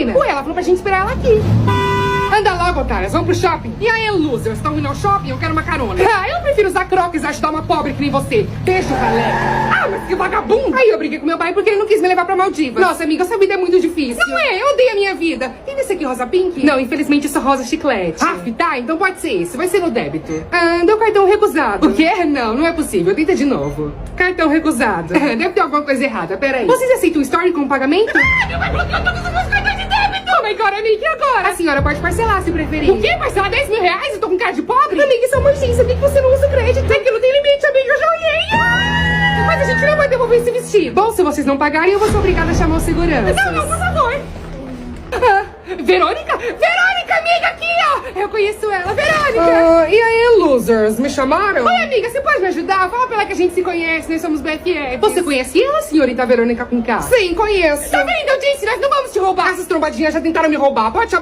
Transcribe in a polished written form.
esquina. Ué, ela falou pra gente esperar ela aqui. Anda logo, otárias, vamos pro shopping. E aí, losers, estão indo ao shopping? Eu quero uma carona. Ah, eu prefiro usar crocs e ajudar uma pobre que nem você. Deixa o ralé. Ah, mas que vagabundo. Aí eu briguei com meu pai porque ele não quis me levar pra Maldivas. Nossa, amiga, sua vida é muito difícil. Não é, eu odeio a minha vida. Tem desse aqui rosa pink? Não, infelizmente isso é rosa chiclete. Ah, tá, então pode ser esse. Vai ser no débito. Ah, deu cartão recusado. O quê? Não, não é possível. Tenta de novo. Cartão recusado. Deve ter alguma coisa errada, peraí. Vocês aceitam o story com pagamento? Ah, meu pai bloqueou todos os meus cartões de débito. Oh my god, amiga, e agora? A senhora pode parcelar se preferir. O quê? Parcelar 10 mil reais? Eu tô com cara de pobre? Amiga, isso é uma urgência. Por que você não usa crédito? É que não tem limite, amiga. Eu já olhei. Mas a gente não vai devolver esse vestido. Bom, se vocês não pagarem, eu vou ser obrigada a chamar o segurança. Não, por favor. Ah, Verônica? Verônica, amiga, aqui, ó. Eu conheço ela. Verônica. E aí, losers? Me chamaram? Oi, amiga, você pode me ajudar? Fala pra ela que a gente se conhece, nós somos BFFs. Você conhece ela, senhorita Verônica com K? Sim, conheço. Tá vendo? Eu disse, nós não vamos te roubar. Essas trombadinhas já tentaram me roubar. Pode chamar.